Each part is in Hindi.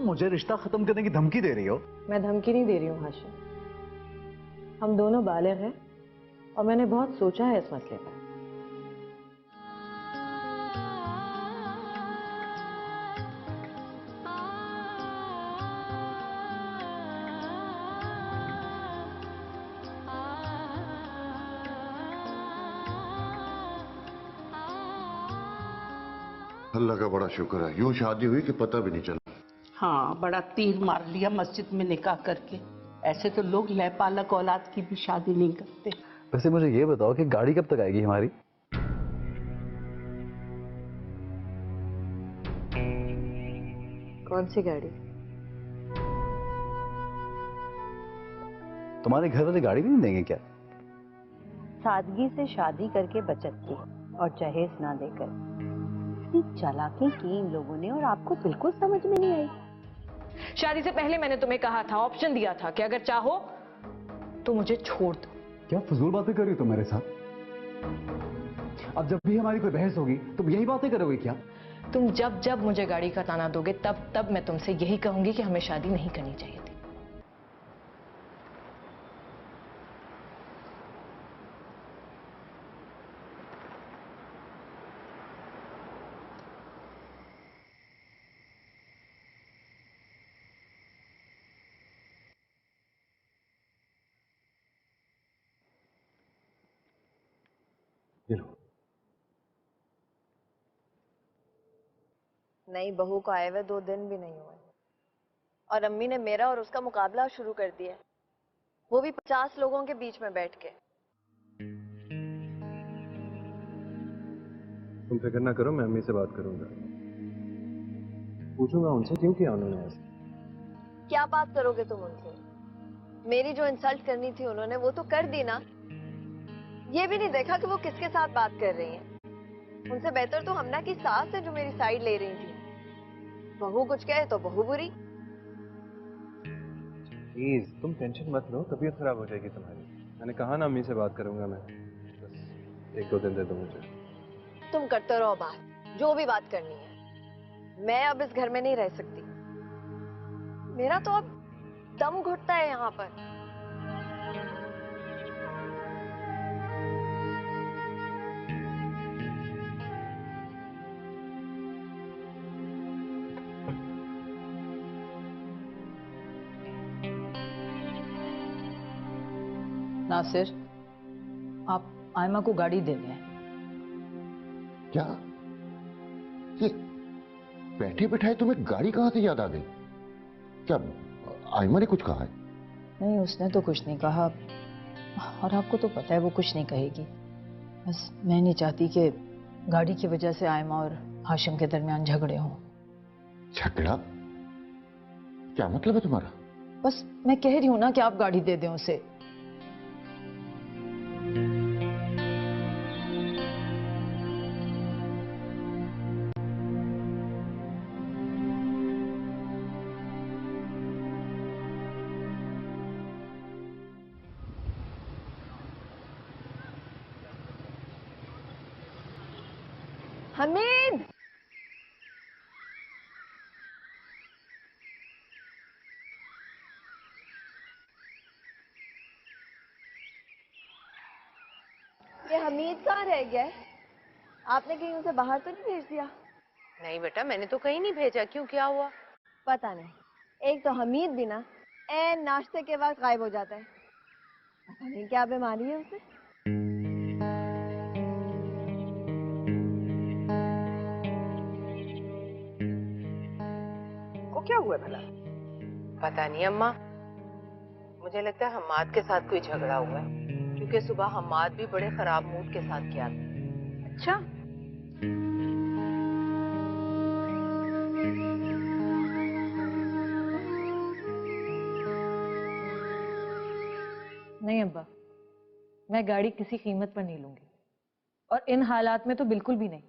मुझे रिश्ता खत्म करने की धमकी दे रही हो? मैं धमकी नहीं दे रही हूँ हाशिम, हम दोनों बालिग हैं और मैंने बहुत सोचा है इस मसले पर। अल्लाह का बड़ा शुक्र है, यूं शादी हुई कि पता भी नहीं चला। हाँ, बड़ा तीर मार लिया मस्जिद में निकाह करके। ऐसे तो लोग लैपालक औलाद की भी शादी नहीं करते। वैसे मुझे ये बताओ कि गाड़ी कब तक आएगी हमारी? कौन सी गाड़ी? तुम्हारे घर वाले गाड़ी नहीं देंगे क्या? सादगी से शादी करके बचत की और जहेज ना देकर। इतनी चालाकी की इन लोगों ने और आपको बिल्कुल समझ में नहीं आई। शादी से पहले मैंने तुम्हें कहा था, ऑप्शन दिया था कि अगर चाहो तो मुझे छोड़ दो। क्या फजूल बातें कर रही हो तुम मेरे साथ? अब जब भी हमारी कोई बहस होगी तुम यही बातें करोगे क्या? तुम जब जब मुझे गाड़ी का ताना दोगे तब तब मैं तुमसे यही कहूंगी कि हमें शादी नहीं करनी चाहिए थी। नई बहू को आए हुए 2 दिन भी नहीं हुए और अम्मी ने मेरा और उसका मुकाबला शुरू कर दिया, वो भी 50 लोगों के बीच में बैठ के। तुम फिक्र ना करो, मैं अम्मी से बात करूंगा, पूछूंगा उनसे क्यों किया उन्होंने ऐसा। क्या बात करोगे तुम उनसे? मेरी जो इंसल्ट करनी थी उन्होंने वो तो कर दी ना। ये भी नहीं देखा कि वो किसके साथ बात कर रही हैं। उनसे बेहतर तो हमना की सास है जो मेरी साइड ले रही थी। बहू कुछ कहे तो बहू बुरी। प्लीज तुम टेंशन मत लो, तबीयत खराब हो जाएगी तुम्हारी। मैंने कहा ना अम्मी से बात करूंगा मैं, बस 1-2 दिन दे दो मुझे। तुम करते रहो बात, जो भी बात करनी है। मैं अब इस घर में नहीं रह सकती। मेरा तो अब दम घुटता है यहाँ पर। नासिर, आप आयमा को गाड़ी दे दें। क्या ये बैठे बैठाए तुम्हें गाड़ी कहां से याद आ गई? क्या आयमा ने कुछ कहा है? नहीं, उसने तो कुछ नहीं कहा और आपको तो पता है वो कुछ नहीं कहेगी। बस मैं नहीं चाहती कि गाड़ी की वजह से आयमा और हाशिम के दरमियान झगड़े हों। झगड़ा? क्या मतलब है तुम्हारा? बस मैं कह रही हूं ना कि आप गाड़ी दे दें उसे। हमीद, ये हमीद कहाँ रह गया है? आपने कहीं उसे बाहर तो नहीं भेज दिया? नहीं बेटा, मैंने तो कहीं नहीं भेजा। क्यों, क्या हुआ? पता नहीं, एक तो हमीद भी ना ऐन नाश्ते के वक्त गायब हो जाता है। पता नहीं क्या बीमारी है उसे। को क्या हुआ भला? पता नहीं अम्मा, मुझे लगता है हम्माद के साथ कोई झगड़ा हुआ है, क्योंकि सुबह हम्माद भी बड़े खराब मूड के साथ किया था। अच्छा, नहीं अब्बा, मैं गाड़ी किसी कीमत पर नहीं लूंगी और इन हालात में तो बिल्कुल भी नहीं।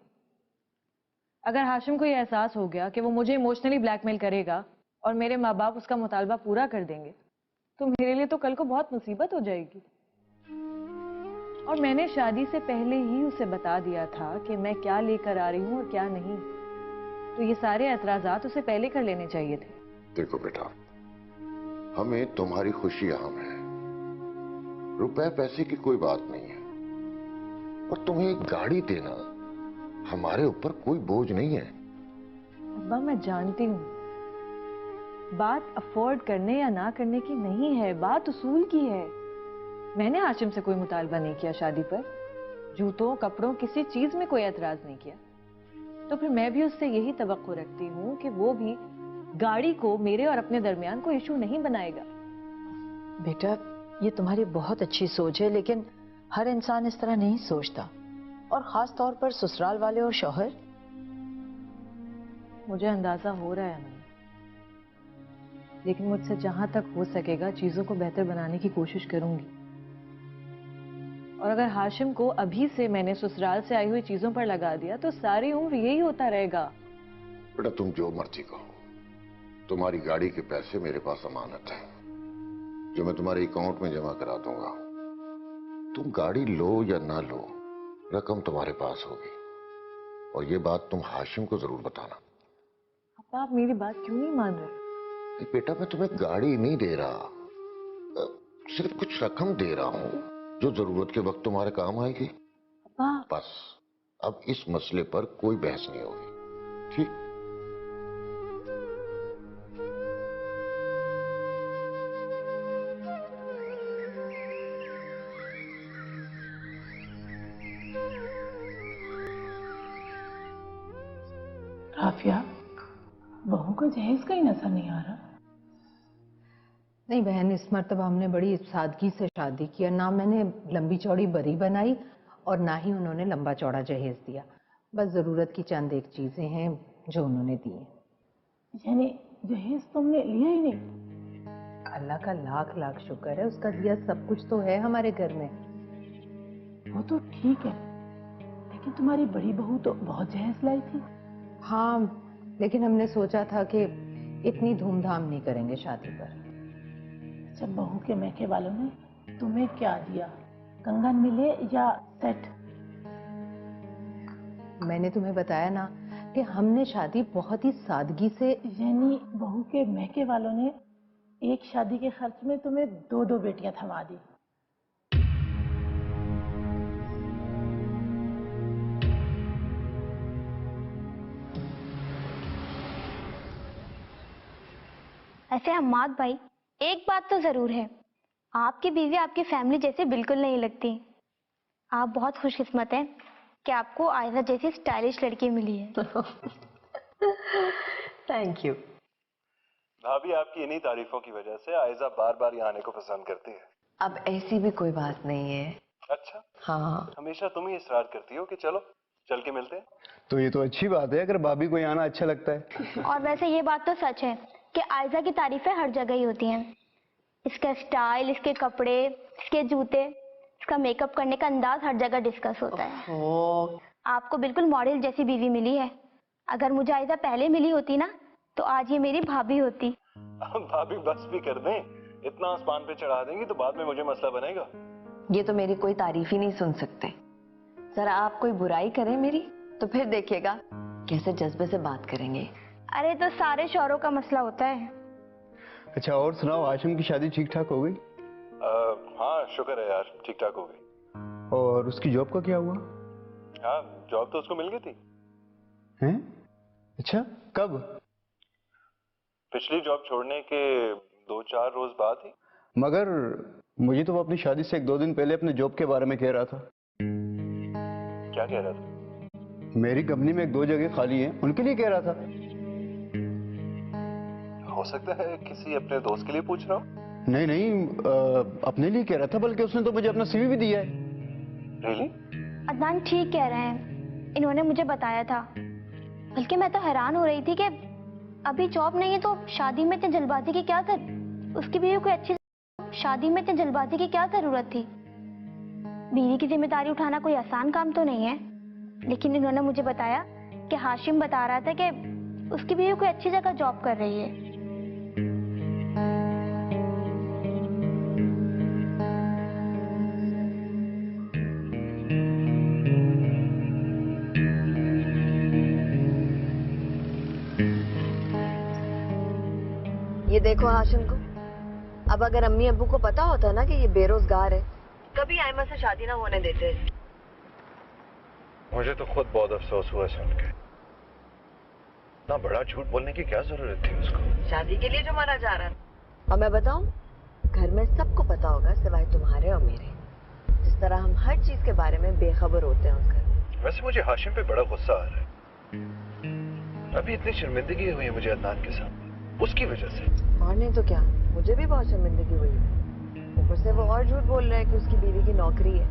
अगर हाशिम को यह एहसास हो गया कि वो मुझे इमोशनली ब्लैकमेल करेगा और मेरे माँ बाप उसका मुतालबा पूरा कर देंगे तो मेरे लिए तो कल को बहुत मुसीबत हो जाएगी। और मैंने शादी से पहले ही उसे बता दिया था कि मैं क्या लेकर आ रही हूँ और क्या नहीं। तो ये सारे एतराजात उसे पहले कर लेने चाहिए थे। देखो बेटा, हमें तुम्हारी खुशी अहम है, रुपए पैसे की कोई बात नहीं है। और तुम्हें एक गाड़ी देना हमारे ऊपर कोई बोझ नहीं है। अब्बा मैं जानती हूँ बात अफोर्ड करने या ना करने की नहीं है, बात उसूल की है। मैंने हाशिम से कोई मुतालबा नहीं किया शादी पर, जूतों कपड़ों किसी चीज में कोई एतराज नहीं किया। तो फिर मैं भी उससे यही तवक्को रखती हूँ कि वो भी गाड़ी को मेरे और अपने दरमियान कोई इशू नहीं बनाएगा। बेटा ये तुम्हारी बहुत अच्छी सोच है, लेकिन हर इंसान इस तरह नहीं सोचता, और खास तौर पर ससुराल वाले और शौहर। मुझे अंदाजा हो रहा है अम्मी, लेकिन मुझसे जहां तक हो सकेगा चीजों को बेहतर बनाने की कोशिश करूंगी। और अगर हाशिम को अभी से मैंने ससुराल से आई हुई चीजों पर लगा दिया तो सारी उम्र यही होता रहेगा। बेटा तुम जो मर्जी कहो, तुम्हारी गाड़ी के पैसे मेरे पास अमानत है, जो मैं तुम्हारे अकाउंट में जमा करा दूंगा। तुम गाड़ी लो या ना लो, रकम तुम्हारे पास होगी। और ये बात तुम हाशिम को जरूर बताना। अब आप मेरी बात क्यों नहीं मान रहे? बेटा मैं तुम्हें गाड़ी नहीं दे रहा, सिर्फ कुछ रकम दे रहा हूं जो जरूरत के वक्त तुम्हारे काम आएगी। बस अब इस मसले पर कोई बहस नहीं होगी, ठीक? राफिया, बहू का जहेज का ही नजर नहीं आ रहा। नहीं बहन, इस मर्तबा हमने बड़ी सादगी से शादी की, और ना मैंने लंबी चौड़ी बरी बनाई और ना ही उन्होंने लंबा चौड़ा जहेज दिया। बस जरूरत की चंद एक चीजें हैं जो उन्होंने दी हैं। यानी जहेज तुमने लिया ही नहीं? अल्लाह का लाख लाख शुक्र है, उसका दिया सब कुछ तो है हमारे घर में। वो तो ठीक है, लेकिन तुम्हारी बड़ी बहू तो बहुत जहेज लाई थी। हाँ, लेकिन हमने सोचा था कि इतनी धूमधाम नहीं करेंगे शादी पर। जब बहू के मैके वालों ने तुम्हें क्या दिया, कंगन मिले या सेट? मैंने तुम्हें बताया ना कि हमने शादी बहुत ही सादगी से। यानी बहू के मैके वालों ने एक शादी के खर्च में तुम्हें दो दो बेटियां थमा दी। ऐसे हम्माद भाई, एक बात तो जरूर है, आपकी बीवी आपकी फैमिली जैसे बिल्कुल नहीं लगती। आप बहुत खुशकिस्मत हैं कि आपको आयजा जैसी स्टाइलिश लड़की मिली है। Thank you. भाभी आपकी इन्हीं तारीफों की वजह से आयजा बार बार यहाँ आने को पसंद करती है। अब ऐसी भी कोई बात नहीं है। अच्छा? हाँ, हमेशा तुम ही इसरार करती हो कि चलो चल के मिलते हैं। तो ये तो अच्छी बात है अगर भाभी को यहाँ आना अच्छा लगता है। और वैसे ये बात तो सच है कि आयजा की तारीफें हर जगह ही होती हैं। इसका स्टाइल, इसके कपड़े, इसके जूते, इसका मेकअप करने का अंदाज हर जगह डिस्कस होता है। आपको बिल्कुल मॉडल जैसी बीवी मिली है। अगर मुझे आयजा पहले मिली होती ना तो आज ये मेरी भाभी होती। भाभी बस भी कर दें, इतना आसमान पे चढ़ा देंगी तो बाद में मुझे मसला बनेगा। ये तो मेरी कोई तारीफ ही नहीं सुन सकते। जरा आप कोई बुराई करें मेरी तो फिर देखिएगा कैसे जज्बे से बात करेंगे। अरे तो सारे शौहरों का मसला होता है। अच्छा और सुनाओ, हाशिम की शादी ठीक ठाक हो गई? हाँ शुक्र है यार, ठीक ठाक हो गई। और उसकी जॉब का क्या हुआ? हाँ जॉब तो उसको मिल गई थी। हैं? अच्छा कब? पिछली जॉब छोड़ने के 2-4 रोज बाद ही। मगर मुझे तो वो अपनी शादी से 1-2 दिन पहले अपने जॉब के बारे में कह रहा था। क्या कह रहा था? मेरी कंपनी में 1-2 जगह खाली हैं, उनके लिए कह रहा था। हो सकता है किसी अपने दोस्त के लिए पूछ रहा हूँ। नहीं नहीं, अपने लिए कह रहा था, बल्कि उसने तो मुझे अपना सीवी भी दिया है। रियली? अदनान ठीक कह रहे हैं, इन्होंने मुझे बताया था। बल्कि मैं तो हैरान हो रही थी कि अभी जॉब नहीं है तो शादी में इतनी जल्दबाजी की क्या उसकी बीवी को अच्छी शादी में इतनी जल्दबाजी की क्या जरूरत थी? बीवी की जिम्मेदारी उठाना कोई आसान काम तो नहीं है। लेकिन इन्होंने मुझे बताया कि हाशिम बता रहा था कि उसकी बीवी कोई अच्छी जगह जॉब कर रही है। ये देखो हाशिम को, अब अगर अम्मी अब्बू को पता होता ना कि ये बेरोजगार है, कभी आयमा से शादी ना होने देते। मुझे तो खुद बहुत अफसोस हुआ सुन के। इतना बड़ा झूठ बोलने की क्या जरूरत थी उसको? शादी के लिए जो मारा जा रहा है। और मैं बताऊं, घर में सबको पता होगा सिवाय तुम्हारे और मेरे, जिस तरह हम हर चीज के बारे में बेखबर होते हैं उस घर में। वैसे मुझे हाशिम पे बड़ा गुस्सा आ रहा है। अभी इतनी शर्मिंदगी हुई है मुझे अदनान के साथ, उसकी वजह से। और नहीं तो क्या, मुझे भी बहुत शर्मिंदगी हुई है। ऊपर से वो और झूठ बोल रहा है कि उसकी बीवी की नौकरी है,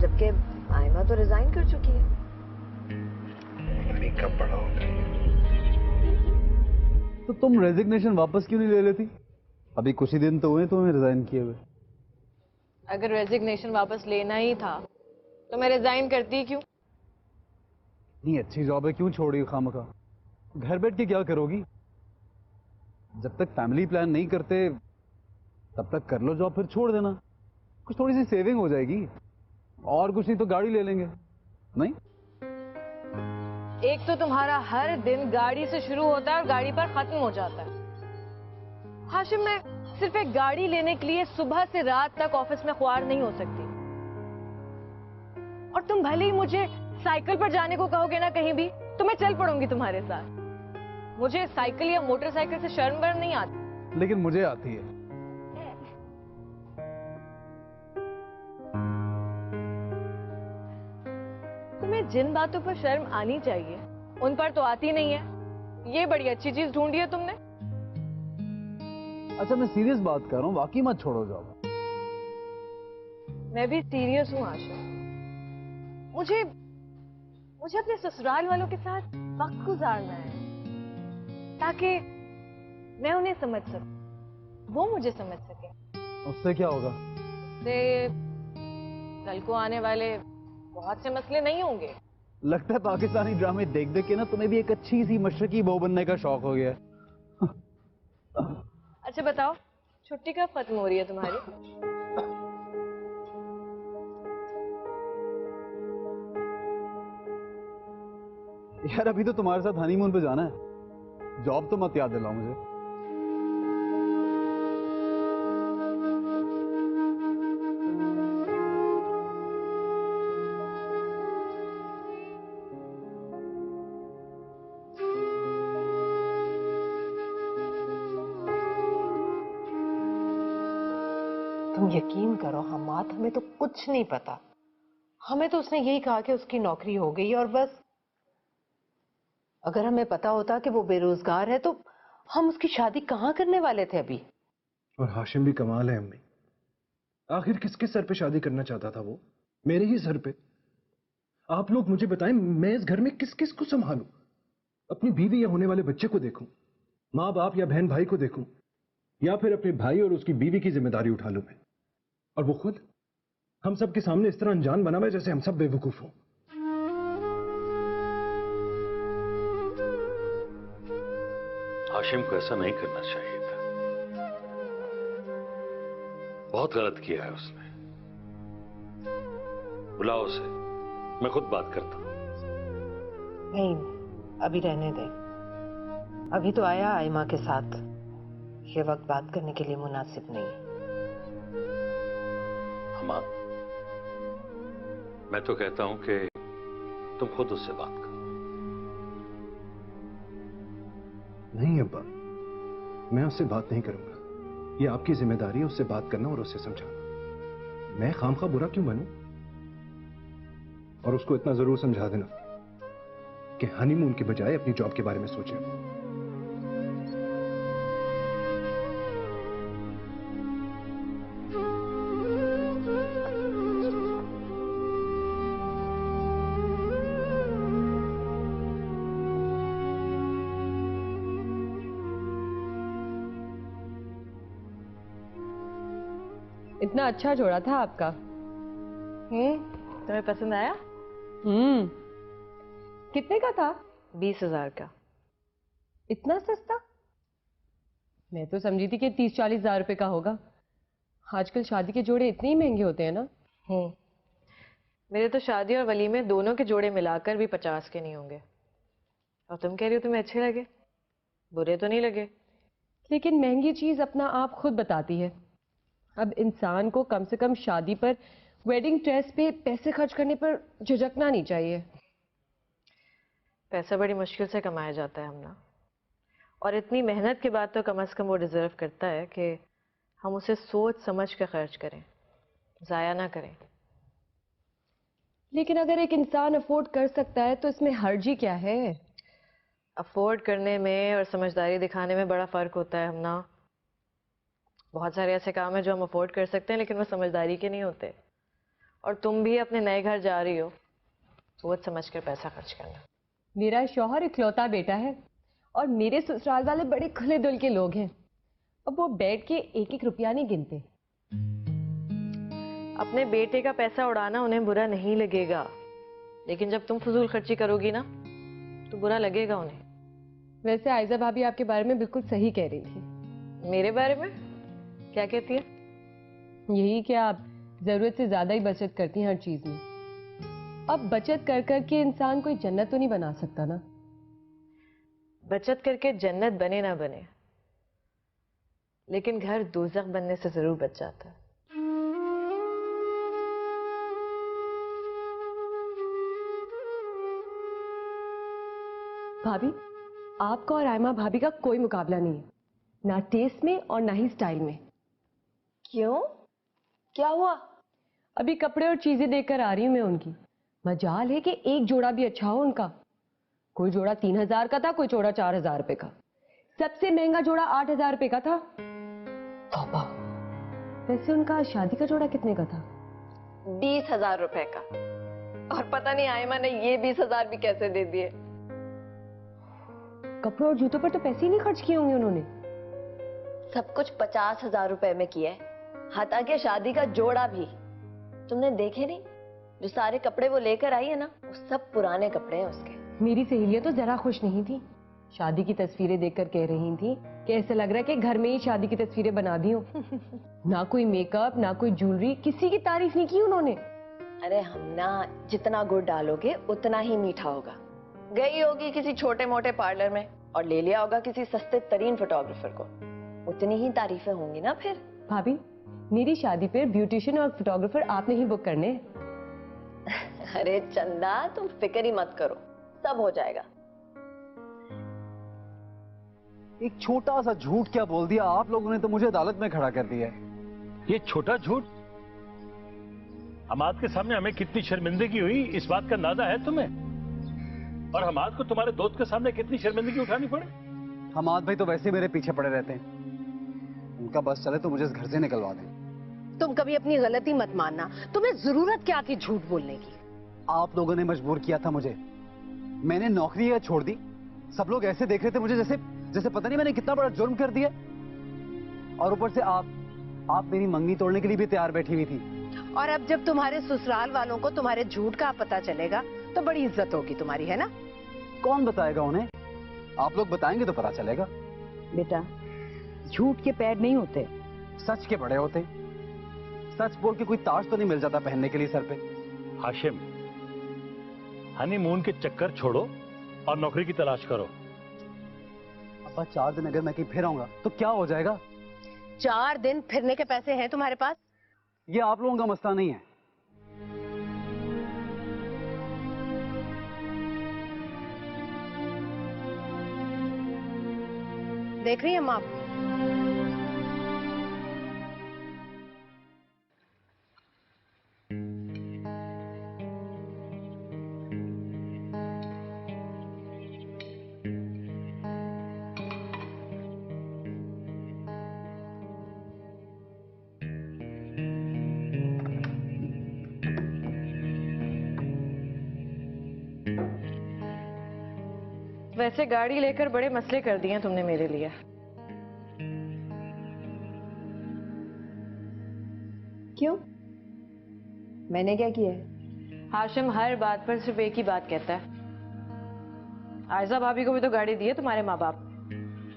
जबकि आयमा तो रिजाइन कर चुकी है। कब बड़ा होगा? तो तुम रेजिग्नेशन वापस क्यों नहीं ले लेती? अभी कुछ ही दिन तो हुए तुम्हें रिजाइन किए हुए। अगर रेजिग्नेशन वापस लेना ही था तो मैं रिजाइन करती क्यों? इतनी अच्छी जॉब है, क्यों छोड़ी खामखा? घर बैठ के क्या करोगी? जब तक फैमिली प्लान नहीं करते तब तक कर लो जॉब, फिर छोड़ देना। कुछ थोड़ी सी सेविंग हो जाएगी, और कुछ नहीं तो गाड़ी ले लेंगे। नहीं, एक तो तुम्हारा हर दिन गाड़ी से शुरू होता है और गाड़ी पर खत्म हो जाता है। हाशिम, मैं सिर्फ एक गाड़ी लेने के लिए सुबह से रात तक ऑफिस में ख्वार नहीं हो सकती। और तुम भले ही मुझे साइकिल पर जाने को कहोगे ना कहीं भी, तो मैं चल पड़ूंगी तुम्हारे साथ। मुझे साइकिल या मोटरसाइकिल से शर्म वर्म नहीं आती। लेकिन मुझे आती है। तुम्हें जिन बातों पर शर्म आनी चाहिए उन पर तो आती नहीं है। ये बड़ी अच्छी चीज ढूंढी है तुमने। अच्छा, मैं सीरियस बात कर रहा हूँ, वाकई मत छोड़ो जॉब। मैं भी सीरियस हूँ आशा। मुझे अपने ससुराल वालों के साथ वक्त गुजारना है, ताकि मैं उन्हें समझ सकूं, वो मुझे समझ सके। उससे क्या होगा? कल को आने वाले बहुत से मसले नहीं होंगे। लगता है पाकिस्तानी ड्रामे देख देख के ना तुम्हें भी एक अच्छी सी मशरकी बहू बनने का शौक हो गया है। अच्छा बताओ, छुट्टी कब खत्म हो रही है तुम्हारी? यार अभी तो तुम्हारे साथ हनीमून पे जाना है, जॉब तो मत याद दिलाओ मुझे। तुम यकीन करो हमाद, हमें तो कुछ नहीं पता। हमें तो उसने यही कहा कि उसकी नौकरी हो गई और बस। अगर हमें पता होता कि वो बेरोजगार है तो हम उसकी शादी कहाँ करने वाले थे अभी। और हाशिम भी कमाल है अम्मी, आखिर किसके सर पे शादी करना चाहता था वो? मेरे ही सर पे। आप लोग मुझे बताएं, मैं इस घर में किस किस को संभालूं? अपनी बीवी या होने वाले बच्चे को देखूं, माँ बाप या बहन भाई को देखूं, या फिर अपने भाई और उसकी बीवी की जिम्मेदारी उठा लूं मैं? और वो खुद हम सब के सामने इस तरह अनजान बना हुआ है जैसे हम सब बेवकूफ हों। हाशिम को ऐसा नहीं करना चाहिए था, बहुत गलत किया है उसने। बुलाओ उसे, मैं खुद बात करता हूं। नहीं, अभी रहने दे। अभी तो आया आयमा के साथ, ये वक्त बात करने के लिए मुनासिब नहीं है। अम्मा, मैं तो कहता हूं कि तुम खुद उससे बात करो। नहीं अब्बा, मैं उससे बात नहीं करूंगा। ये आपकी जिम्मेदारी है उससे बात करना और उसे समझाना। मैं खामखा बुरा क्यों बनूं? और उसको इतना जरूर समझा देना कि हनीमून के बजाय अपनी जॉब के बारे में सोचें। इतना अच्छा जोड़ा था आपका। तुम्हें पसंद आया? कितने का था? 20,000 का। इतना सस्ता? मैं तो समझी थी कि 30-40 हजार रुपए का होगा। आजकल शादी के जोड़े इतने ही महंगे होते हैं ना। मेरे तो शादी और वलीमे दोनों के जोड़े मिलाकर भी 50 के नहीं होंगे। और तुम कह रही हो तुम्हें अच्छे लगे? बुरे तो नहीं लगे? लेकिन महंगी चीज अपना आप खुद बताती है। अब इंसान को कम से कम शादी पर वेडिंग ड्रेस पे पैसे खर्च करने पर झिझकना नहीं चाहिए। पैसा बड़ी मुश्किल से कमाया जाता है हमना, और इतनी मेहनत के बाद तो कम से कम वो डिजर्व करता है कि हम उसे सोच समझ कर खर्च करें, ज़ाया ना करें। लेकिन अगर एक इंसान अफोर्ड कर सकता है तो इसमें हर्जी क्या है? अफोर्ड करने में और समझदारी दिखाने में बड़ा फ़र्क होता है हमना। बहुत सारे ऐसे काम हैं जो हम अफोर्ड कर सकते हैं लेकिन वो समझदारी के नहीं होते। और तुम भी अपने नए घर जा रही हो, सोच समझ कर पैसा खर्च करना। मेरा शौहर इकलौता बेटा है और मेरे ससुराल वाले बड़े खुले दिल के लोग हैं। अब वो बैठ के एक एक रुपया नहीं गिनते। अपने बेटे का पैसा उड़ाना उन्हें बुरा नहीं लगेगा, लेकिन जब तुम फजूल खर्ची करोगी ना तो बुरा लगेगा उन्हें। वैसे आयजा भाभी आपके बारे में बिल्कुल सही कह रही थी। मेरे बारे में क्या कहती है? यही कि आप जरूरत से ज्यादा ही बचत करती हैं हर चीज में। अब बचत कर कर के इंसान कोई जन्नत तो नहीं बना सकता ना। बचत करके जन्नत बने ना बने, लेकिन घर दोज़ख बनने से जरूर बच जाता है। भाभी, आपका और आयमा भाभी का कोई मुकाबला नहीं है, ना टेस्ट में और ना ही स्टाइल में। क्यों? क्या हुआ? अभी कपड़े और चीजें देखकर आ रही हूं मैं उनकी। मजाल है कि एक जोड़ा भी अच्छा हो उनका। कोई जोड़ा 3000 का था, कोई जोड़ा 4000 रुपए का। सबसे महंगा जोड़ा 8000 रुपए का था। तौबा। वैसे उनका शादी का जोड़ा कितने का था? 20,000 रुपए का। और पता नहीं आयमा ने ये 20,000 भी कैसे दे दिए। कपड़ों और जूतों पर तो पैसे ही नहीं खर्च किए होंगे उन्होंने। सब कुछ 50,000 रुपए में किया है, हता के शादी का जोड़ा भी। तुमने देखे नहीं? जो सारे कपड़े वो लेकर आई है ना, वो सब पुराने कपड़े हैं उसके। मेरी सहेलियां तो जरा खुश नहीं थी। शादी की तस्वीरें देखकर कह रही थी कि ऐसा लग रहा है कि घर में ही शादी की तस्वीरें बना दी हो। ना कोई मेकअप, ना कोई ज्वेलरी, किसी की तारीफ नहीं की उन्होंने। अरे हम ना, जितना गुड़ डालोगे उतना ही मीठा होगा। गई होगी किसी छोटे मोटे पार्लर में और ले लिया होगा किसी सस्ते तरीन फोटोग्राफर को, उतनी ही तारीफें होंगी ना फिर। भाभी, मेरी शादी पर ब्यूटिशियन और फोटोग्राफर आपने ही बुक करने। अरे चंदा, तुम फिक्र ही मत करो, सब हो जाएगा। एक छोटा सा झूठ क्या बोल दिया आप लोगों ने, तो मुझे अदालत में खड़ा कर दिया है। ये छोटा झूठ? हमाद के सामने हमें कितनी शर्मिंदगी हुई, इस बात का अंदाजा है तुम्हें? और हमाद को तुम्हारे दोस्त के सामने कितनी शर्मिंदगी उठानी पड़ी? हमाद भाई तो वैसे मेरे पीछे पड़े रहते हैं। उनका बस चले तो मुझे इस घर से निकलवा दें। तुम कभी अपनी गलती मत मानना। तुम्हें जरूरत क्या थी झूठ बोलने की? आप लोगों ने मजबूर किया था मुझे। मैंने नौकरी छोड़ दी। सब लोग ऐसे देख रहे थे मुझे जैसे जैसे पता नहीं मैंने कितना बड़ा जुर्म कर दिया। और ऊपर से आप मेरी मंगनी तोड़ने के लिए भी तैयार बैठी हुई थी। और अब जब तुम्हारे ससुराल वालों को तुम्हारे झूठ का पता चलेगा तो बड़ी इज्जत होगी तुम्हारी, है ना? कौन बताएगा उन्हें? आप लोग बताएंगे तो पता चलेगा। बेटा, झूठ के पैर नहीं होते, सच के बड़े होते। सच बोल के कोई ताज तो नहीं मिल जाता पहनने के लिए सर पे। हाशिम, हनीमून के चक्कर छोड़ो और नौकरी की तलाश करो। अब्बा, 4 दिन अगर मैं कहीं फिर आऊंगा तो क्या हो जाएगा? 4 दिन फिरने के पैसे हैं तुम्हारे पास? ये आप लोगों का मसला नहीं है। देख रही हैं माँ? वैसे गाड़ी लेकर बड़े मसले कर दिए तुमने मेरे लिए। क्यों? मैंने क्या किया है? हाशिम हर बात पर सिर्फ एक ही बात कहता है। आयजा भाभी को भी तो गाड़ी दी है तुम्हारे माँ बाप।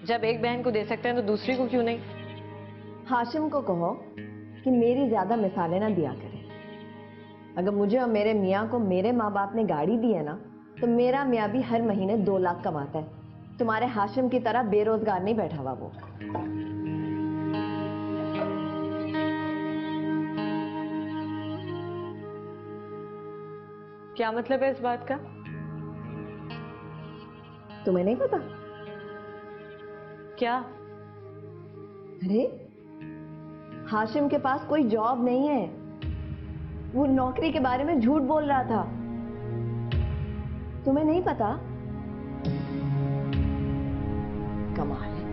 जब एक बहन को दे सकते हैं तो दूसरी को क्यों नहीं? हाशिम को कहो कि मेरी ज्यादा मिसालें ना दिया करे। अगर मुझे और मेरे मियाँ को मेरे माँ बाप ने गाड़ी दी है ना, तो मेरा मियाँ भी हर महीने 2 लाख कमाता है। तुम्हारे हाशिम की तरह बेरोजगार नहीं बैठा हुआ वो। क्या मतलब है इस बात का? तुम्हें नहीं पता? क्या? अरे हाशिम के पास कोई जॉब नहीं है, वो नौकरी के बारे में झूठ बोल रहा था। तुम्हें नहीं पता? कमाल है।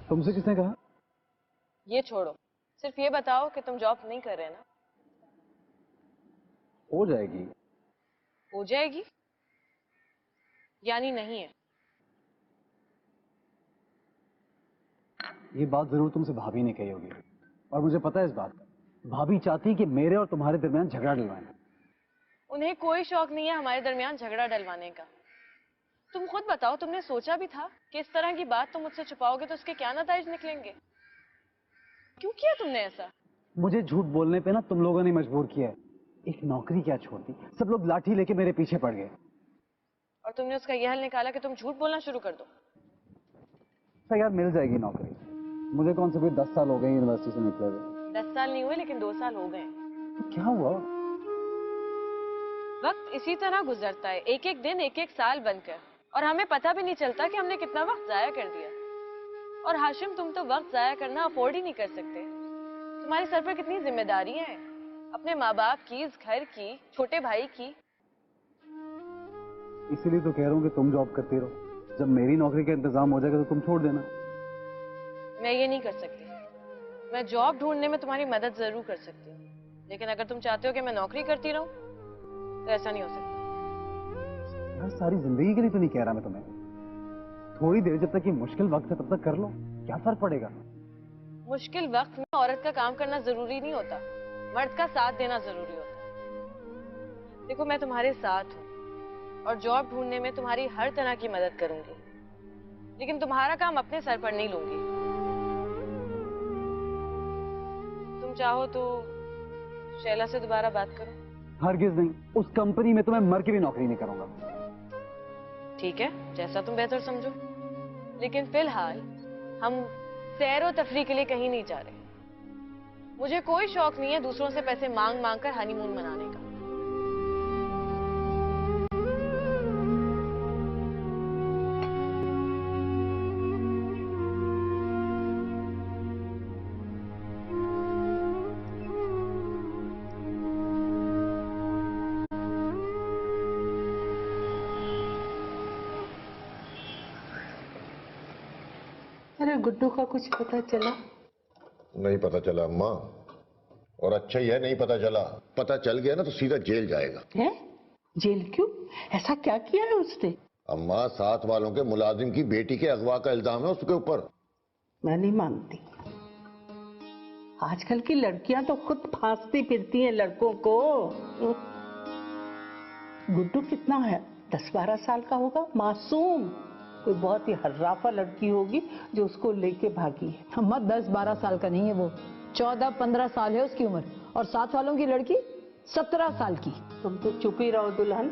तुमसे किसने कहा? ये छोड़ो, सिर्फ ये बताओ कि तुम जॉब नहीं कर रहे ना? हो जाएगी। हो जाएगी यानी नहीं है? ये बात जरूर तुमसे भाभी ने कही होगी और मुझे पता है इस बात का। भाभी चाहती कि मेरे और तुम्हारे दरमियान झगड़ा डलवाएं। उन्हें कोई शौक नहीं है हमारे दरमियान झगड़ा डलवाने का। तुम खुद बताओ, तुमने सोचा भी था कि इस तरह की बात तुम मुझसे छुपाओगे तो उसके क्या नतीजे निकलेंगे? क्यों किया तुमने ऐसा? मुझे झूठ बोलने पे ना तुम लोगों ने मजबूर किया है। एक नौकरी क्या छोड़ती, सब लोग लाठी लेके मेरे पीछे पड़ गए। और तुमने उसका यह हल निकाला कि तुम झूठ बोलना शुरू कर दो। तो यार मिल जाएगी नौकरी। मुझे कौन से भी 10 साल हो गए यूनिवर्सिटी से निकले हुए। 10 साल नहीं हुए लेकिन 2 साल हो गए। क्या हुआ? वक्त इसी तरह गुजरता है, एक एक दिन एक एक साल बनकर, और हमें पता भी नहीं चलता कि हमने कितना वक्त जाया कर दिया। और हाशिम, तुम तो वक्त जाया करना अफोर्ड ही नहीं कर सकते। तुम्हारे सर पर कितनी जिम्मेदारियां हैं, अपने माँ बाप की, इस घर की, छोटे भाई की। इसीलिए तो कह रहा हूँ कि तुम जॉब करती रहो। जब मेरी नौकरी का इंतजाम हो जाएगा तो तुम छोड़ देना। मैं ये नहीं कर सकती। मैं जॉब ढूंढने में तुम्हारी मदद जरूर कर सकती हूँ, लेकिन अगर तुम चाहते हो कि मैं नौकरी करती रहूं तो ऐसा नहीं हो सकता। यार सारी जिंदगी के लिए तो नहीं कह रहा मैं तुम्हें। थोड़ी देर जब तक ये मुश्किल वक्त है तब तक कर लो, क्या फर्क पड़ेगा? मुश्किल वक्त में औरत का काम करना जरूरी नहीं होता, मर्द का साथ देना जरूरी होता। देखो, मैं तुम्हारे साथ हूँ और जॉब ढूंढने में तुम्हारी हर तरह की मदद करूंगी, लेकिन तुम्हारा काम अपने सर पर नहीं लूंगी। तुम चाहो तो शैला से दोबारा बात करो। हरगिज नहीं, उस कंपनी में तो मैं मर के भी नौकरी नहीं करूंगा। ठीक है, जैसा तुम बेहतर समझो, लेकिन फिलहाल हम सैर और तफरी के लिए कहीं नहीं जा रहे। मुझे कोई शौक नहीं है दूसरों से पैसे मांग मांग कर हनीमून मनाने का। अरे गुड्डू का कुछ पता चला? नहीं पता चला अम्मा, और अच्छा ही है नहीं पता चला। पता चल गया ना तो सीधा जेल जाएगा। है? जेल क्यों? ऐसा क्या किया है उसने? अम्मा, साथ वालों के मुलाजिम की बेटी के अगवा का इल्जाम है उसके ऊपर। मैं नहीं मानती। आजकल की लड़कियां तो खुद फांसती फिरती हैं लड़कों को। गुड्डू कितना है? 10-12 साल का होगा, मासूम। कोई बहुत ही हर्राफा लड़की होगी जो उसको लेके भागी है। अम्मा 10-12 साल का नहीं है वो, 14-15 साल है उसकी उम्र, और साथ वालों की लड़की 17 साल की। तुम तो चुप ही रहो दुल्हन।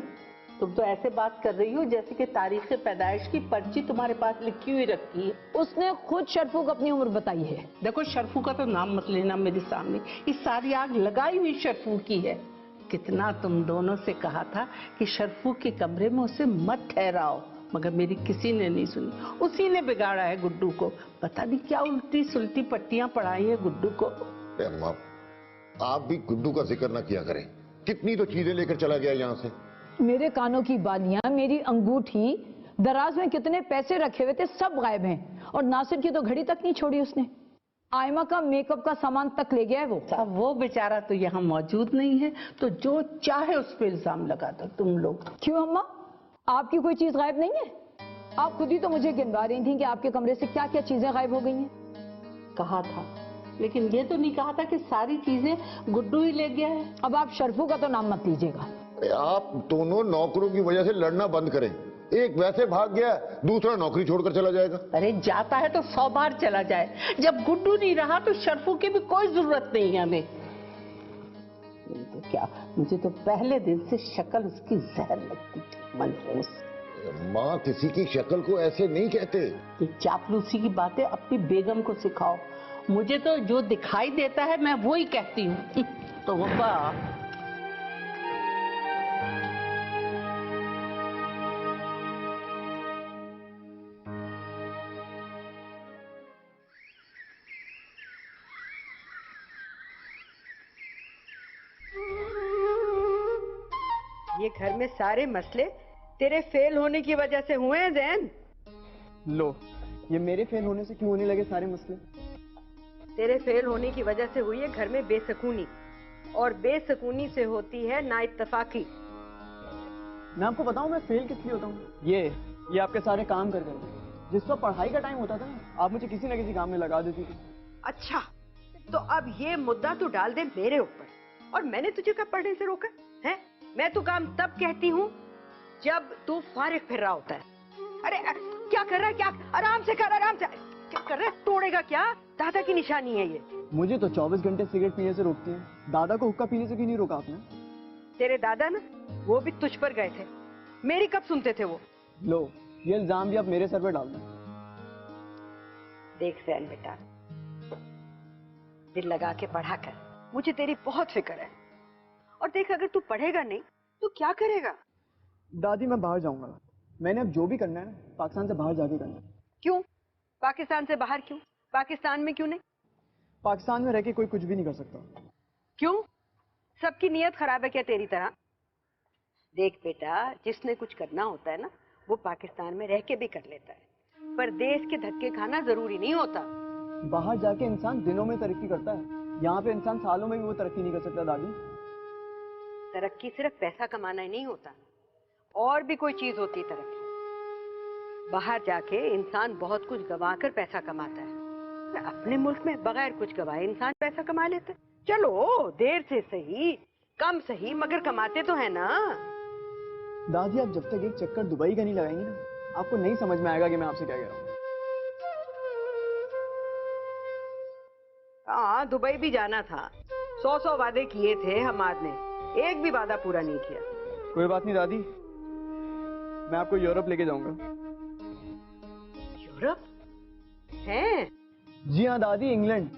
तुम तो ऐसे बात कर रही हो जैसे कि तारीख पैदाइश की पर्ची तुम्हारे पास लिखी हुई रखी है। उसने खुद शर्फू को अपनी उम्र बताई है। देखो, शर्फू का तो नाम मत लेना मेरे सामने। ये सारी आग लगाई हुई शर्फू की है। कितना तुम दोनों से कहा था कि शर्फू के कमरे में उसे मत ठहराओ, मगर मेरी किसी ने नहीं सुनी। उसी ने बिगाड़ा है गुड्डू को। पता नहीं क्या उल्टी सुलटी पट्टियां पढ़ाई है गुड्डू को। अम्मा, आप भी गुड्डू का जिक्र ना किया करें। कितनी तो चीजें लेकर चला गया यहाँ से। मेरे कानों की बालियां, मेरी अंगूठी, दराज में कितने पैसे रखे हुए थे, सब गायब हैं। और नासिर की तो घड़ी तक नहीं छोड़ी उसने। आयमा का मेकअप का सामान तक ले गया है वो। अब वो बेचारा तो यहाँ मौजूद नहीं है, तो जो चाहे उस पर इल्जाम लगा दो तुम लोग। क्यों अम्मा, आपकी कोई चीज गायब नहीं है? आप खुद ही तो मुझे गिनवा रही थी कि आपके कमरे से क्या क्या चीजें गायब हो गई हैं। कहा था लेकिन ये तो नहीं कहा था कि सारी चीजें गुड्डू ही ले गया है। अब आप शर्फू का तो नाम मत लीजिएगा। आप दोनों नौकरों की वजह से लड़ना बंद करें। एक वैसे भाग गया, दूसरा नौकरी छोड़कर चला जाएगा। अरे जाता है तो 100 बार चला जाए, जब गुड्डू नहीं रहा तो शर्फू की भी कोई जरूरत नहीं है हमें। तो क्या, मुझे तो पहले दिन से शक्ल उसकी जहर लगती थी, मनहूस। माँ किसी की शक्ल को ऐसे नहीं कहते। ये चापलूसी की बातें अपनी बेगम को सिखाओ। मुझे तो जो दिखाई देता है मैं वो ही कहती हूँ। तो वाह, ये घर में सारे मसले तेरे फेल होने की वजह से हुए हैं जैन। लो, ये मेरे फेल होने से क्यों होने लगे सारे मसले? तेरे फेल होने की वजह से हुई है घर में बेसकूनी, और बेसकूनी से होती है नाइत्तफाकी। मैं आपको बताऊं मैं फेल किस लिए होता हूँ? ये आपके सारे काम कर कर। जिस वक्त पढ़ाई का टाइम होता था ना, आप मुझे किसी न किसी काम में लगा देती थी। अच्छा, तो अब ये मुद्दा तू डाल दे मेरे ऊपर, और मैंने तुझे कब पढ़ने से रोका है? मैं तो काम तब कहती हूँ जब तू फारिग फिर रहा होता है। अरे क्या कर रहा है? क्या आराम से कर, आराम से। क्या कर रहा है? तोड़ेगा क्या? दादा की निशानी है ये। मुझे तो 24 घंटे सिगरेट पीने से रोकती है, दादा को हुक्का पीने से क्यों नहीं रोका आपने? तेरे दादा ना, वो भी तुझ पर गए थे, मेरी कब सुनते थे वो? लो, ये इल्जाम भी आप मेरे सर पे डाल दें। देख सैन बेटा, दिल लगा के पढ़ा कर, मुझे तेरी बहुत फिक्र है। और देख, अगर तू पढ़ेगा नहीं तो क्या करेगा? दादी मैं बाहर जाऊंगा। मैंने अब जो भी करना है ना, पाकिस्तान से बाहर जाके करना है। क्यों? पाकिस्तान से बाहर क्यों? पाकिस्तान में क्यों नहीं? पाकिस्तान में रह के कोई कुछ भी नहीं कर सकता। क्यों? सबकी नीयत खराब है क्या तेरी तरह? देख बेटा, जिसने कुछ करना होता है ना, वो पाकिस्तान में रह के भी कर लेता है, पर देश के धक्के खाना जरूरी नहीं होता। बाहर जाके इंसान दिनों में तरक्की करता है, यहाँ पे इंसान सालों में भी वो तरक्की नहीं कर सकता। दादी, तरक्की सिर्फ पैसा कमाना ही नहीं होता, और भी कोई चीज होती तरक्की। बाहर जाके इंसान बहुत कुछ गंवाकर पैसा कमाता है। अपने मुल्क में बगैर कुछ गवाए इंसान पैसा कमा लेता है। चलो देर से सही, कम सही, मगर कमाते तो है ना। दादी, आप जब तक एक चक्कर दुबई का नहीं लगाएंगे ना, आपको नहीं समझ में आएगा कि मैं आपसे क्या कह रहा हूँ। हाँ, दुबई भी जाना था। 100 वादे किए थे हमाद ने, एक भी वादा पूरा नहीं किया। कोई बात नहीं दादी, मैं आपको यूरोप लेके जाऊंगा। यूरोप? हैं? जी हाँ दादी, इंग्लैंड,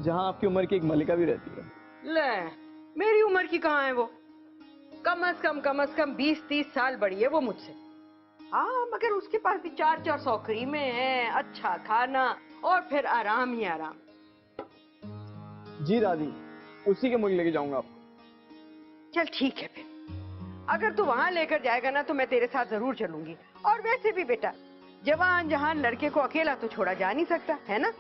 जहाँ आपकी उम्र की एक मलिका भी रहती है। ले, मेरी उम्र की कहाँ है वो? कम से कम 20-30 साल बड़ी है वो मुझसे। हाँ, मगर उसके पास भी 4 सौकरीमें हैं, अच्छा खाना, और फिर आराम ही आराम। जी दादी, उसी के मुल्क लेके जाऊंगा आपको। चल ठीक है, फिर अगर तू वहां लेकर जाएगा ना तो मैं तेरे साथ जरूर चलूंगी। और वैसे भी बेटा, जवान जहान लड़के को अकेला तो छोड़ा जा नहीं सकता, है ना?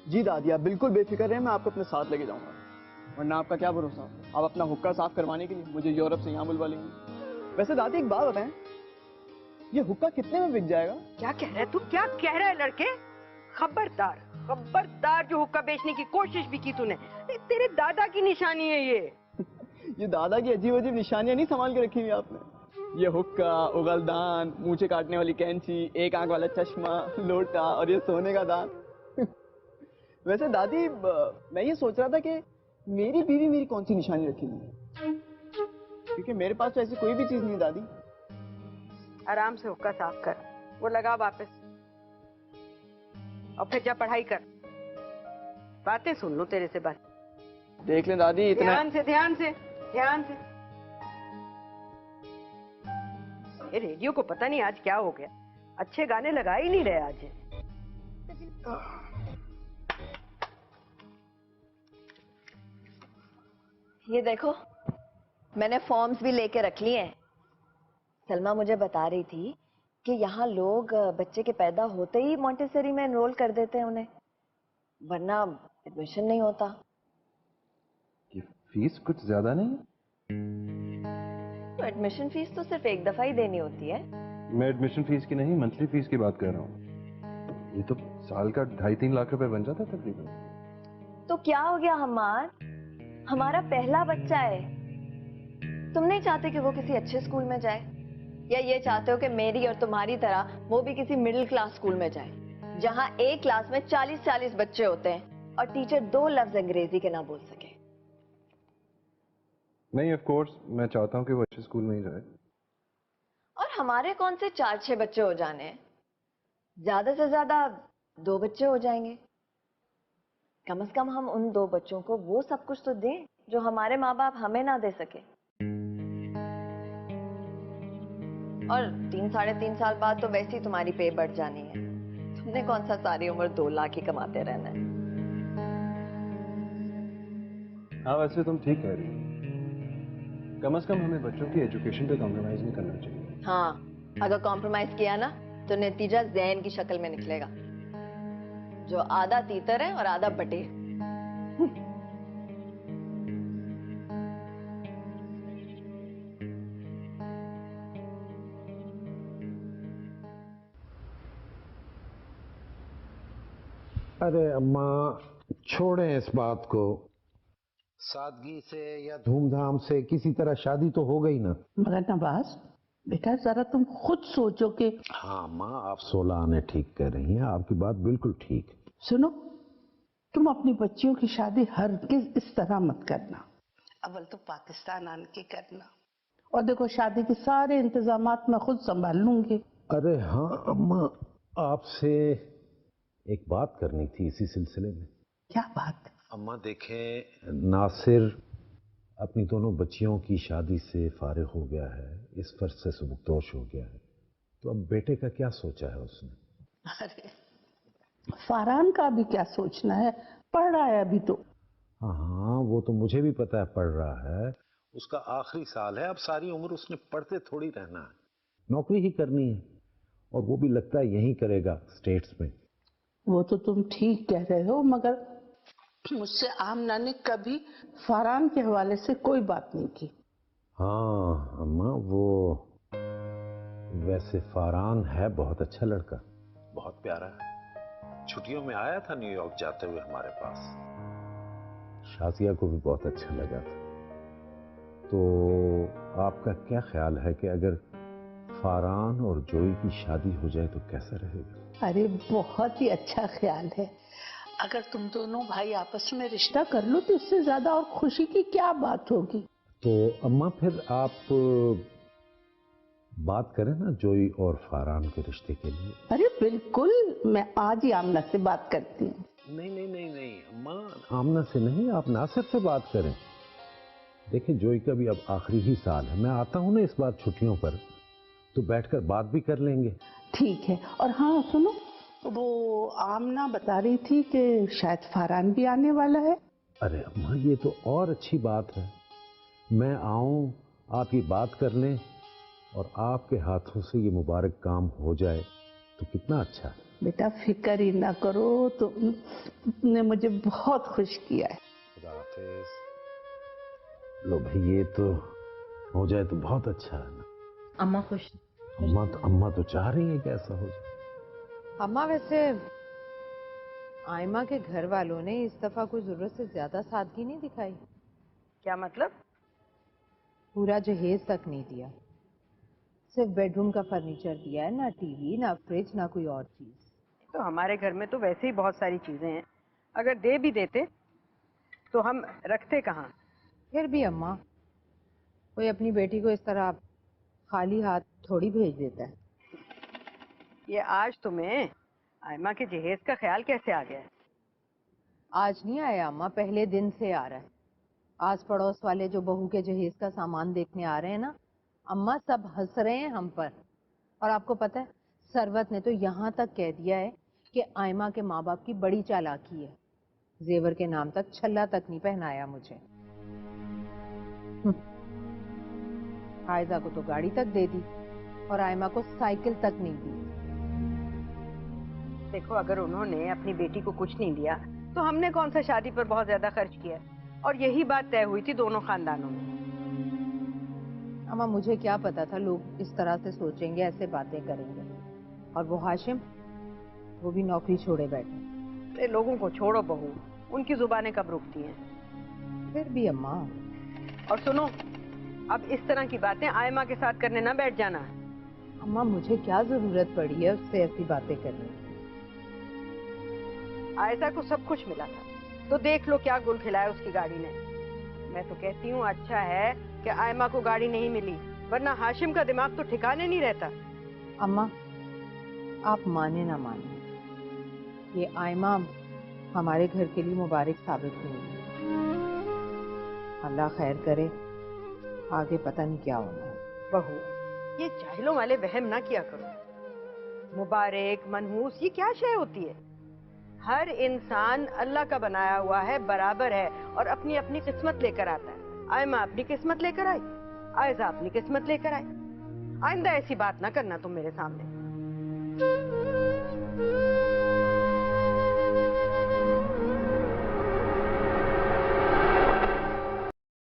जी दादी, आप बिल्कुल बेफिक्र रहें, मैं आपको अपने साथ लेके जाऊंगा। वरना आपका क्या भरोसा, आप अपना हुक्का साफ करवाने के लिए मुझे यूरोप से यहाँ बुलवा लेंगे। वैसे दादी एक बात बताएं, ये हुक्का कितने में बिक जाएगा? क्या कह रहा है तू? क्या कह रहा है लड़के? खबरदार, खबरदार, जो हुक्का बेचने की कोशिश भी की तूने, तेरे दादा की निशानी है ये। ये दादा की अजीब अजीब निशानियां नहीं संभाल के रखी हुई आपने। ये हुक्का, उगलदान, मूंछें काटने वाली कैंची, एक आंख वाला चश्मा, लोटा, और ये सोने का दान। वैसे दादी, मैं ये सोच रहा था कि मेरी बीवी मेरी कौन सी निशानी रखेगी, क्योंकि मेरे पास तो ऐसी कोई भी चीज नहीं है। दादी, आराम से हुक्का साफ कर, वो लगा वापस, और फिर जा पढ़ाई कर। बातें सुन लो तेरे से बस। देख लें दादी, इतना ध्यान से, ध्यान से, ध्यान से। ये रेडियो को पता नहीं आज क्या हो गया, अच्छे गाने लगा ही नहीं रहे आज। ये देखो, मैंने फॉर्म्स भी लेके रख लिए हैं। सलमा मुझे बता रही थी कि यहाँ लोग बच्चे के पैदा होते ही मॉन्टेसरी में एनरोल कर देते हैं उन्हें, वरना एडमिशन नहीं होता। ये फीस कुछ ज्यादा नहीं? तो एडमिशन फीस तो सिर्फ एक दफा ही देनी होती है। मैं एडमिशन फीस की नहीं, मंथली फीस की बात कर रहा हूँ। ये तो साल का 2.5-3 लाख रुपए बन जाता है तकरीबन। तो क्या हो गया हमार, हमारा पहला बच्चा है। तुम नहीं चाहते कि वो किसी अच्छे स्कूल में जाए, या ये चाहते हो कि मेरी और तुम्हारी तरह वो भी किसी मिडिल क्लास स्कूल में जाए, जहां एक क्लास में 40-40 बच्चे होते हैं और टीचर 2 लफ्ज अंग्रेजी के ना बोल सके। नहीं, ऑफ कोर्स मैं चाहता हूँ कि वो अच्छे स्कूल में ही जाए। और हमारे कौन से 4-6 बच्चे हो जाने हैं, ज्यादा से ज्यादा 2 बच्चे हो जाएंगे। कम से कम हम उन 2 बच्चों को वो सब कुछ तो दें जो हमारे माँ बाप हमें ना दे सके। और 3-3.5 साल बाद तो वैसे ही तुम्हारी पे बढ़ जानी है। तुमने कौन सा सारी उम्र 2 लाख ही कमाते रहना है। हाँ, वैसे तुम ठीक कह रही हो। कम से कम हमें बच्चों की एजुकेशन पे कॉम्प्रोमाइज नहीं करना चाहिए। हाँ, अगर कॉम्प्रोमाइज किया ना तो नतीजा जहन की शक्ल में निकलेगा, जो आधा तीतर है और आधा बटेर। अरे अम्मा, छोड़ें इस बात को। सादगी से या धूमधाम से किसी तरह शादी तो हो गई ना। मगर नवाज बेटा, जरा तुम खुद सोचो कि। हाँ माँ, आप 16 आने ठीक कह रही हैं, आपकी बात बिल्कुल ठीक। सुनो, तुम अपनी बच्चियों की शादी हरगिज इस तरह मत करना। अव्वल तो पाकिस्तान आने के करना, और देखो शादी के सारे इंतजामात मैं खुद संभाल लूंगी। अरे हाँ अम्मा, आपसे एक बात करनी थी इसी सिलसिले में। क्या बात? अम्मा देखें, नासिर अपनी दोनों बच्चियों की शादी से फारिग हो गया है, इस फर्ज से सुबुकदोश हो गया है, तो अब बेटे का क्या सोचा है उसने? अरे फरहान का भी क्या सोचना है, पढ़ रहा है अभी तो। हाँ, वो तो मुझे भी पता है पढ़ रहा है, उसका आखिरी साल है, अब सारी उम्र उसने पढ़ते थोड़ी रहना है, नौकरी ही करनी है, और वो भी लगता है यही करेगा स्टेट्स में। वो तो तुम ठीक कह रहे हो, मगर मुझसे आमना ने कभी फरहान के हवाले से कोई बात नहीं की। हाँ अम्मा, वो वैसे फरहान है बहुत अच्छा लड़का, बहुत प्यारा है। छुट्टियों में आया था न्यूयॉर्क जाते हुए हमारे पास, शाजिया को भी बहुत अच्छा लगा था। तो आपका क्या ख्याल है कि अगर फरहान और जोई की शादी हो जाए तो कैसा रहेगा? अरे बहुत ही अच्छा ख्याल है। अगर तुम दोनों भाई आपस में रिश्ता कर लो तो इससे ज्यादा और खुशी की क्या बात होगी। तो अम्मा फिर आप बात करें ना जोई और फरहान के रिश्ते के लिए। अरे बिल्कुल, मैं आज ही आमना से बात करती हूँ। नहीं नहीं नहीं नहीं अम्मा, आमना से नहीं, आप नासिर से बात करें। देखिए जोई का भी अब आखिरी ही साल है, मैं आता हूँ ना इस बार छुट्टियों पर, तो बैठकर बात भी कर लेंगे। ठीक है। और हाँ सुनो, वो आमना बता रही थी कि शायद फरहान भी आने वाला है। अरे अम्मा, ये तो और अच्छी बात है। मैं आऊं, आप ये बात कर लें और आपके हाथों से ये मुबारक काम हो जाए तो कितना अच्छा है। बेटा फिक्र ही ना करो, तुमने मुझे बहुत खुश किया है। खुदा हाफिज। लो भाई, ये तो हो जाए तो बहुत अच्छा है ना। अम्मा खुश? अम्मा तो चाह रही है कि ऐसा हो जाए। अम्मा वैसे आयमा के घर वालों ने इस दफा कोई जरूरत से ज्यादा सादगी नहीं दिखाई। क्या मतलब? पूरा जहेज तक नहीं दिया, सिर्फ बेडरूम का फर्नीचर दिया है, ना टीवी ना फ्रिज ना कोई और चीज। तो हमारे घर में तो वैसे ही बहुत सारी चीजें हैं, अगर दे भी देते तो हम रखते कहाँ। फिर भी अम्मा, कोई अपनी बेटी को इस तरह खाली हाथ थोड़ी भेज देता है। ये आज तुम्हें आयमा के जहेज का ख्याल कैसे आ गया है? आज नहीं आया अम्मा, पहले दिन से आ रहा है। आस पड़ोस वाले जो बहू के जहेज का सामान देखने आ रहे हैं ना अम्मा, सब हंस रहे हैं हम पर। और आपको पता है, सरवत ने तो यहाँ तक कह दिया है कि आयमा के माँ बाप की बड़ी चालाकी है, जेवर के नाम तक छल्ला तक नहीं पहनाया मुझे। आयजा को तो गाड़ी तक दे दी और आयमा को साइकिल तक नहीं दी। देखो, अगर उन्होंने अपनी बेटी को कुछ नहीं दिया तो हमने कौन सा शादी पर बहुत ज्यादा खर्च किया, और यही बात तय हुई थी दोनों खानदानों में। अम्मा मुझे क्या पता था लोग इस तरह से सोचेंगे, ऐसे बातें करेंगे। और वो हाशिम, वो भी नौकरी छोड़े बैठे। लोगों को छोड़ो बहू, उनकी जुबानें कब रुकती हैं। फिर भी अम्मा। और सुनो, अब इस तरह की बातें आयमा के साथ करने ना बैठ जाना। अम्मा मुझे क्या जरूरत पड़ी है उससे ऐसी बातें करने की? आयशा को सब कुछ मिला था, तो देख लो क्या गुल खिलाया उसकी गाड़ी ने। मैं तो कहती हूँ अच्छा है कि आयमा को गाड़ी नहीं मिली, वरना हाशिम का दिमाग तो ठिकाने नहीं रहता। अम्मा आप माने ना माने, ये आयमा हमारे घर के लिए मुबारक साबित हुई। अल्लाह खैर करे, आगे पता नहीं क्या होना है। बहू, ये जाहिलों वाले वहम ना किया करो। मुबारक, मनहूस, ये क्या शय होती है? हर इंसान अल्लाह का बनाया हुआ है, बराबर है और अपनी अपनी किस्मत लेकर आता है। आयमा अपनी किस्मत लेकर आई, आयजा अपनी किस्मत लेकर आई। आइंदा ऐसी बात ना करना तुम मेरे सामने।